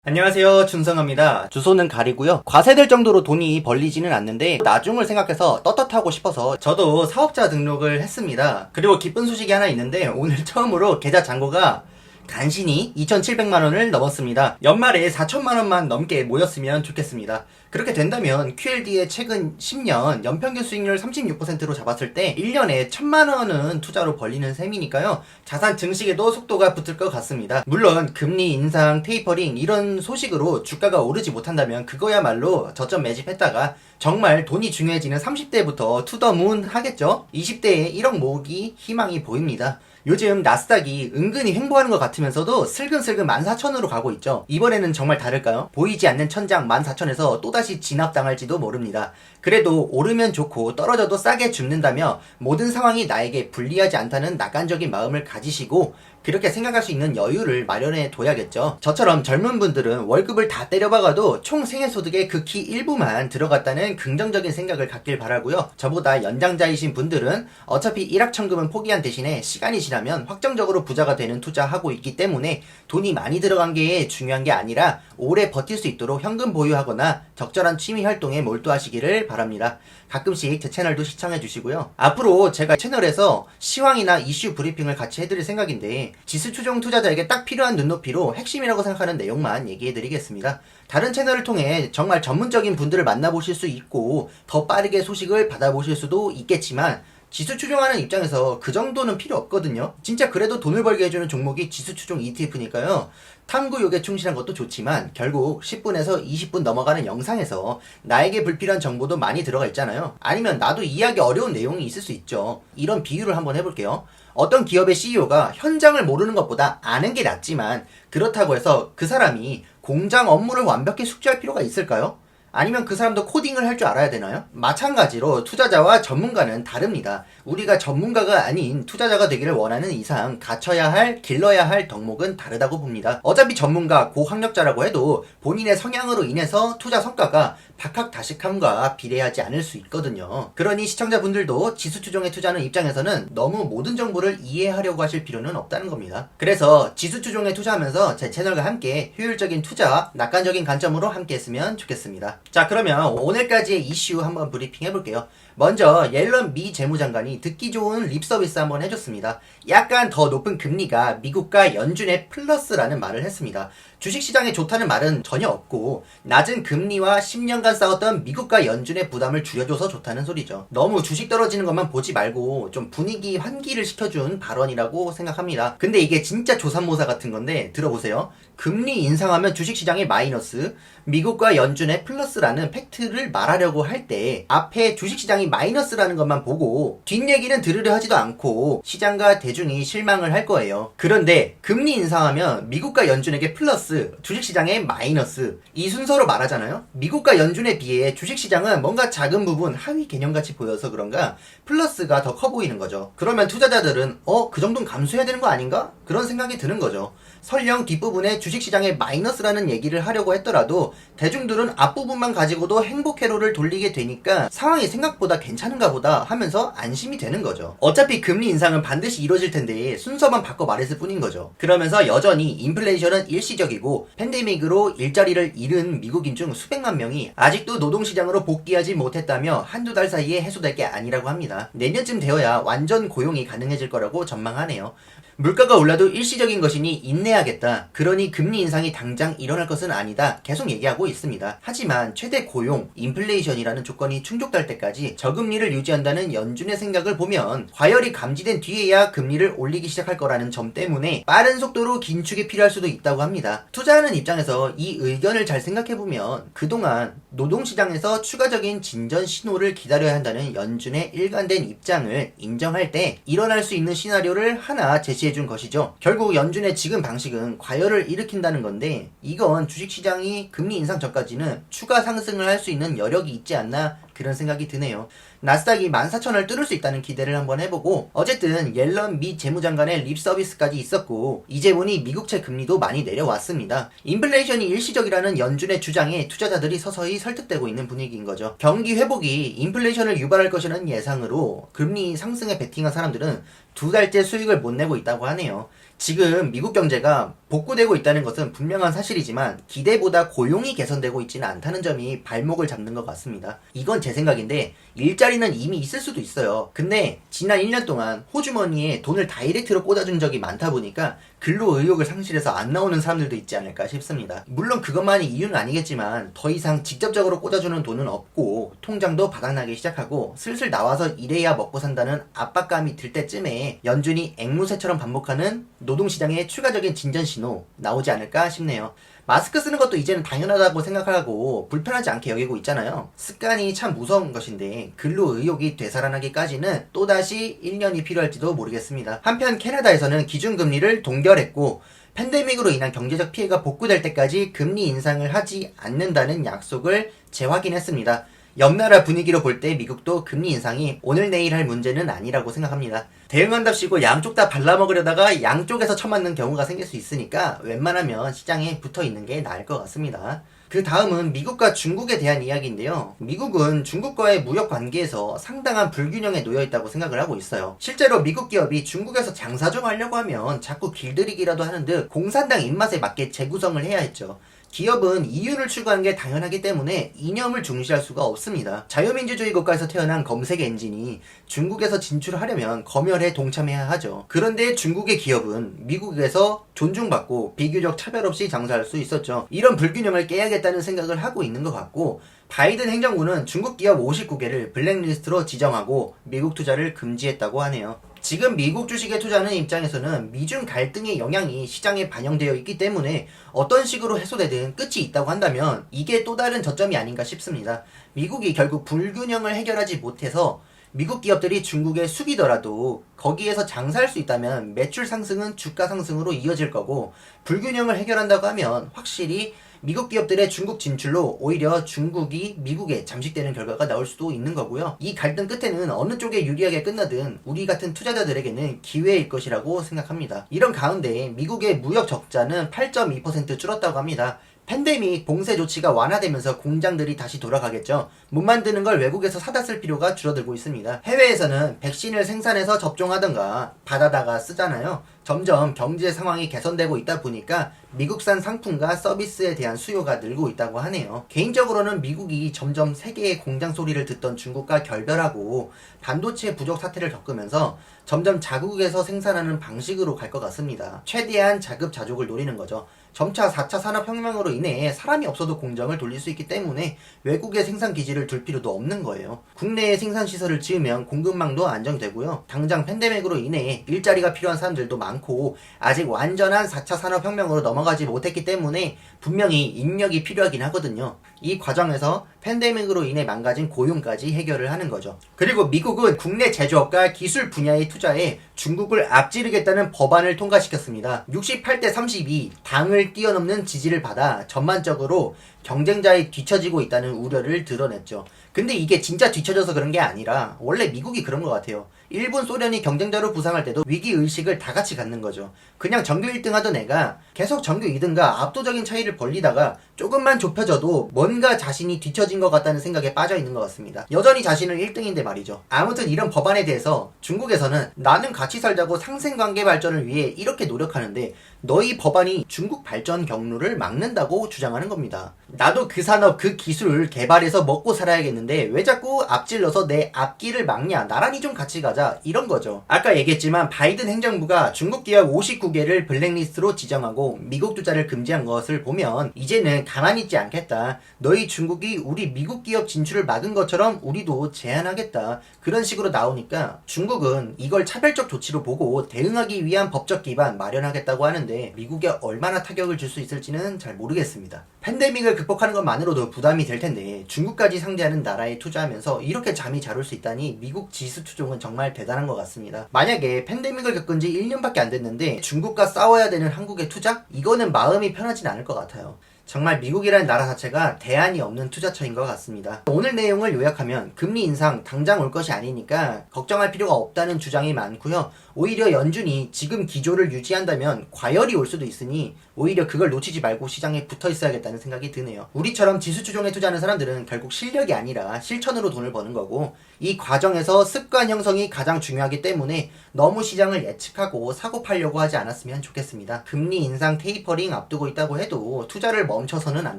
안녕하세요, 준성입니다. 주소는 가리고요. 과세될 정도로 돈이 벌리지는 않는데 나중을 생각해서 떳떳하고 싶어서 저도 사업자 등록을 했습니다. 그리고 기쁜 소식이 하나 있는데 오늘 처음으로 계좌 잔고가 간신히 2,700만원을 넘었습니다. 연말에 4천만원만 넘게 모였으면 좋겠습니다. 그렇게 된다면 QLD의 최근 10년 연평균 수익률 36%로 잡았을 때 1년에 1,000만원은 투자로 벌리는 셈이니까요. 자산 증식에도 속도가 붙을 것 같습니다. 물론 금리 인상, 테이퍼링 이런 소식으로 주가가 오르지 못한다면 그거야말로 저점 매집했다가 정말 돈이 중요해지는 30대부터 투더문 하겠죠. 20대에 1억 모으기 희망이 보입니다. 요즘 나스닥이 은근히 횡보하는 것 같으면서도 슬금슬금 14,000으로 가고 있죠. 이번에는 정말 다를까요? 보이지 않는 천장 14,000에서 또다시 진압당할지도 모릅니다. 그래도 오르면 좋고 떨어져도 싸게 줍는다며 모든 상황이 나에게 불리하지 않다는 낙관적인 마음을 가지시고 그렇게 생각할 수 있는 여유를 마련해 둬야겠죠. 저처럼 젊은 분들은 월급을 다 때려박아도 총 생애소득의 극히 일부만 들어갔다는 긍정적인 생각을 갖길 바라고요. 저보다 연장자이신 분들은 어차피 일확천금은 포기한 대신에 시간이 지나면 확정적으로 부자가 되는 투자하고 있기 때문에 돈이 많이 들어간 게 중요한 게 아니라 오래 버틸 수 있도록 현금 보유하거나 적절한 취미 활동에 몰두하시기를 바랍니다. 가끔씩 제 채널도 시청해 주시고요. 앞으로 제가 채널에서 시황이나 이슈 브리핑을 같이 해드릴 생각인데 지수 추종 투자자에게 딱 필요한 눈높이로 핵심이라고 생각하는 내용만 얘기해 드리겠습니다. 다른 채널을 통해 정말 전문적인 분들을 만나보실 수 있고 더 빠르게 소식을 받아보실 수도 있겠지만 지수 추종하는 입장에서 그 정도는 필요 없거든요. 진짜 그래도 돈을 벌게 해주는 종목이 지수 추종 ETF니까요. 탐구욕에 충실한 것도 좋지만 결국 10분에서 20분 넘어가는 영상에서 나에게 불필요한 정보도 많이 들어가 있잖아요. 아니면 나도 이해하기 어려운 내용이 있을 수 있죠. 이런 비유를 한번 해볼게요. 어떤 기업의 CEO가 현장을 모르는 것보다 아는 게 낫지만 그렇다고 해서 그 사람이 공장 업무를 완벽히 숙지할 필요가 있을까요? 아니면 그 사람도 코딩을 할 줄 알아야 되나요? 마찬가지로 투자자와 전문가는 다릅니다. 우리가 전문가가 아닌 투자자가 되기를 원하는 이상 갖춰야 할, 길러야 할 덕목은 다르다고 봅니다. 어차피 전문가, 고학력자라고 해도 본인의 성향으로 인해서 투자 성과가 박학다식함과 비례하지 않을 수 있거든요. 그러니 시청자분들도 지수 추종에 투자하는 입장에서는 너무 모든 정보를 이해하려고 하실 필요는 없다는 겁니다. 그래서 지수 추종에 투자하면서 제 채널과 함께 효율적인 투자, 낙관적인 관점으로 함께 했으면 좋겠습니다. 자, 그러면 오늘까지의 이슈 한번 브리핑 해볼게요. 먼저 옐런 미 재무장관이 듣기 좋은 립 서비스 한번 해줬습니다. 약간 더 높은 금리가 미국과 연준의 플러스라는 말을 했습니다. 주식시장에 좋다는 말은 전혀 없고 낮은 금리와 10년간 싸웠던 미국과 연준의 부담을 줄여줘서 좋다는 소리죠. 너무 주식 떨어지는 것만 보지 말고 좀 분위기 환기를 시켜준 발언이라고 생각합니다. 근데 이게 진짜 조삼모사 같은 건데 들어보세요. 금리 인상하면 주식시장이 마이너스, 미국과 연준의 플러스라는 팩트를 말하려고 할 때 앞에 주식시장이 마이너스라는 것만 보고 뒷얘기는 들으려 하지도 않고 시장과 대중이 실망을 할 거예요. 그런데 금리 인상하면 미국과 연준에게 플러스, 주식시장에 마이너스 이 순서로 말하잖아요. 미국과 연준에 비해 주식시장은 뭔가 작은 부분 하위 개념같이 보여서 그런가 플러스가 더 커 보이는 거죠. 그러면 투자자들은 그 정도는 감수해야 되는 거 아닌가? 그런 생각이 드는 거죠. 설령 뒷부분에 주식시장에 마이너스라는 얘기를 하려고 했더라도 대중들은 앞부분만 가지고도 행복 회로를 돌리게 되니까 상황이 생각보다 괜찮은가 보다 하면서 안심이 되는 거죠. 어차피 금리 인상은 반드시 이루어질 텐데 순서만 바꿔 말했을 뿐인 거죠. 그러면서 여전히 인플레이션은 일시적이고 팬데믹으로 일자리를 잃은 미국인 중 수백만 명이 아직도 노동시장으로 복귀하지 못했다며 한두 달 사이에 해소될 게 아니라고 합니다. 내년쯤 되어야 완전 고용이 가능해질 거라고 전망하네요. 물가가 올라도 일시적인 것이니 인내하겠다. 그러니 금리 인상이 당장 일어날 것은 아니다. 계속 얘기하고 있습니다. 하지만 최대 고용, 인플레이션이라는 조건이 충족될 때까지 저금리를 유지한다는 연준의 생각을 보면 과열이 감지된 뒤에야 금리를 올리기 시작할 거라는 점 때문에 빠른 속도로 긴축이 필요할 수도 있다고 합니다. 투자하는 입장에서 이 의견을 잘 생각해보면 그동안 노동시장에서 추가적인 진전 신호를 기다려야 한다는 연준의 일관된 입장을 인정할 때 일어날 수 있는 시나리오를 하나 제시해준 것이죠. 결국 연준의 지금 방식은 과열을 일으킨다는 건데 이건 주식시장이 금리 인상 전까지는 추가 상승을 할 수 있는 여력이 있지 않나 그런 생각이 드네요. 나스닥이 14,000을 뚫을 수 있다는 기대를 한번 해보고 어쨌든 옐런 미 재무장관의 립 서비스까지 있었고 이제 보니 미국채 금리도 많이 내려왔습니다. 인플레이션이 일시적이라는 연준의 주장에 투자자들이 서서히 설득되고 있는 분위기인 거죠. 경기 회복이 인플레이션을 유발할 것이라는 예상으로 금리 상승에 베팅한 사람들은 2달째 수익을 못 내고 있다고 하네요. 지금 미국 경제가 복구되고 있다는 것은 분명한 사실이지만 기대보다 고용이 개선되고 있지는 않다는 점이 발목을 잡는 것 같습니다. 이건 제 생각인데 일자리는 이미 있을 수도 있어요. 근데 지난 1년 동안 호주머니에 돈을 다이렉트로 꽂아준 적이 많다 보니까 근로 의욕을 상실해서 안 나오는 사람들도 있지 않을까 싶습니다. 물론 그것만이 이유는 아니겠지만 더 이상 직접적으로 꽂아주는 돈은 없고 통장도 바닥나기 시작하고 슬슬 나와서 일해야 먹고 산다는 압박감이 들 때쯤에 연준이 앵무새처럼 반복하는 노동시장의 추가적인 진전 신호 나오지 않을까 싶네요. 마스크 쓰는 것도 이제는 당연하다고 생각하고 불편하지 않게 여기고 있잖아요. 습관이 참 무서운 것인데 근로 의욕이 되살아나기까지는 또다시 1년이 필요할지도 모르겠습니다. 한편 캐나다에서는 기준금리를 동결했고 팬데믹으로 인한 경제적 피해가 복구될 때까지 금리 인상을 하지 않는다는 약속을 재확인했습니다. 옆나라 분위기로 볼 때 미국도 금리 인상이 오늘 내일 할 문제는 아니라고 생각합니다. 대응한답시고 양쪽 다 발라먹으려다가 양쪽에서 처맞는 경우가 생길 수 있으니까 웬만하면 시장에 붙어있는 게 나을 것 같습니다. 그 다음은 미국과 중국에 대한 이야기인데요. 미국은 중국과의 무역 관계에서 상당한 불균형에 놓여있다고 생각을 하고 있어요. 실제로 미국 기업이 중국에서 장사 좀 하려고 하면 자꾸 길들이기라도 하는 듯 공산당 입맛에 맞게 재구성을 해야 했죠. 기업은 이윤을 추구하는 게 당연하기 때문에 이념을 중시할 수가 없습니다. 자유민주주의 국가에서 태어난 검색 엔진이 중국에서 진출하려면 검열에 동참해야 하죠. 그런데 중국의 기업은 미국에서 존중받고 비교적 차별 없이 장사할 수 있었죠. 이런 불균형을 깨야겠다는 생각을 하고 있는 것 같고 바이든 행정부는 중국 기업 59개를 블랙리스트로 지정하고 미국 투자를 금지했다고 하네요. 지금 미국 주식에 투자하는 입장에서는 미중 갈등의 영향이 시장에 반영되어 있기 때문에 어떤 식으로 해소되든 끝이 있다고 한다면 이게 또 다른 저점이 아닌가 싶습니다. 미국이 결국 불균형을 해결하지 못해서 미국 기업들이 중국에 숙이더라도 거기에서 장사할 수 있다면 매출 상승은 주가 상승으로 이어질 거고 불균형을 해결한다고 하면 확실히 미국 기업들의 중국 진출로 오히려 중국이 미국에 잠식되는 결과가 나올 수도 있는 거고요. 이 갈등 끝에는 어느 쪽에 유리하게 끝나든 우리 같은 투자자들에게는 기회일 것이라고 생각합니다. 이런 가운데 미국의 무역 적자는 8.2% 줄었다고 합니다. 팬데믹 봉쇄 조치가 완화되면서 공장들이 다시 돌아가겠죠. 못 만드는 걸 외국에서 사다 쓸 필요가 줄어들고 있습니다. 해외에서는 백신을 생산해서 접종하던가 받아다가 쓰잖아요. 점점 경제 상황이 개선되고 있다 보니까 미국산 상품과 서비스에 대한 수요가 늘고 있다고 하네요. 개인적으로는 미국이 점점 세계의 공장 소리를 듣던 중국과 결별하고 반도체 부족 사태를 겪으면서 점점 자국에서 생산하는 방식으로 갈 것 같습니다. 최대한 자급자족을 노리는 거죠. 점차 4차 산업혁명으로 인해 사람이 없어도 공장을 돌릴 수 있기 때문에 외국에 생산 기지를 둘 필요도 없는 거예요. 국내에 생산시설을 지으면 공급망도 안정되고요. 당장 팬데믹으로 인해 일자리가 필요한 사람들도 많고 아직 완전한 4차 산업혁명으로 넘어가지 못했기 때문에 분명히 인력이 필요하긴 하거든요. 이 과정에서 팬데믹으로 인해 망가진 고용까지 해결을 하는 거죠. 그리고 미국은 국내 제조업과 기술 분야의 투자에 중국을 앞지르겠다는 법안을 통과시켰습니다. 68대 32 당을 뛰어넘는 지지를 받아 전반적으로 경쟁자에 뒤처지고 있다는 우려를 드러냈죠. 근데 이게 진짜 뒤처져서 그런 게 아니라 원래 미국이 그런 것 같아요. 일본, 소련이 경쟁자로 부상할 때도 위기의식을 다 같이 갖는 거죠. 그냥 전교 1등 하던 애가 계속 전교 2등과 압도적인 차이를 벌리다가 조금만 좁혀져도 뭔가 자신이 뒤처진 것 같다는 생각에 빠져 있는 것 같습니다. 여전히 자신은 1등인데 말이죠. 아무튼 이런 법안에 대해서 중국에서는 나는 같이 살자고 상생관계 발전을 위해 이렇게 노력하는데 너희 법안이 중국 발전 경로를 막는다고 주장하는 겁니다. 나도 그 산업, 그 기술 개발해서 먹고 살아야겠는데 왜 자꾸 앞질러서 내 앞길을 막냐? 나란히 좀 같이 가자. 이런 거죠. 아까 얘기했지만 바이든 행정부가 중국 기업 59개를 블랙리스트로 지정하고 미국 투자를 금지한 것을 보면 이제는 가만히 있지 않겠다. 너희 중국이 우리 미국 기업 진출을 막은 것처럼 우리도 제한하겠다. 그런 식으로 나오니까 중국은 이걸 차별적 조치로 보고 대응하기 위한 법적 기반 마련하겠다고 하는데 미국에 얼마나 타격을 줄 수 있을지는 잘 모르겠습니다. 팬데믹을 극복하는 것만으로도 부담이 될 텐데 중국까지 상대하는 나라에 투자하면서 이렇게 잠이 잘 올 수 있다니 미국 지수 추종은 정말 대단한 것 같습니다. 만약에 팬데믹을 겪은 지 1년밖에 안 됐는데 중국과 싸워야 되는 한국의 투자? 이거는 마음이 편하진 않을 것 같아요. 정말 미국이라는 나라 자체가 대안이 없는 투자처인 것 같습니다. 오늘 내용을 요약하면 금리 인상 당장 올 것이 아니니까 걱정할 필요가 없다는 주장이 많고요. 오히려 연준이 지금 기조를 유지한다면 과열이 올 수도 있으니 오히려 그걸 놓치지 말고 시장에 붙어 있어야겠다는 생각이 드네요. 우리처럼 지수 추종에 투자하는 사람들은 결국 실력이 아니라 실천으로 돈을 버는 거고, 이 과정에서 습관 형성이 가장 중요하기 때문에 너무 시장을 예측하고 사고 팔려고 하지 않았으면 좋겠습니다. 금리 인상 테이퍼링 앞두고 있다고 해도 투자를 멈춰서는 안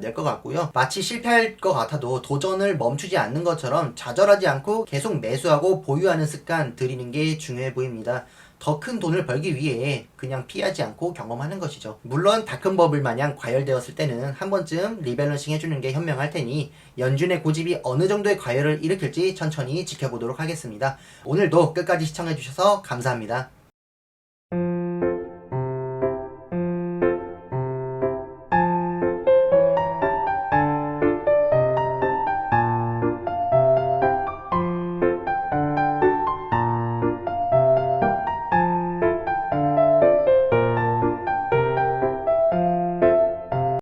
될 것 같고요. 마치 실패할 것 같아도 도전을 멈추지 않는 것처럼 좌절하지 않고 계속 매수하고 보유하는 습관 들이는 게 중요해 보입니다. 더 큰 돈을 벌기 위해 그냥 피하지 않고 경험하는 것이죠. 물론 다큰버블 마냥 과열되었을 때는 한 번쯤 리밸런싱 해주는 게 현명할 테니 연준의 고집이 어느 정도의 과열을 일으킬지 천천히 지켜보도록 하겠습니다. 오늘도 끝까지 시청해주셔서 감사합니다.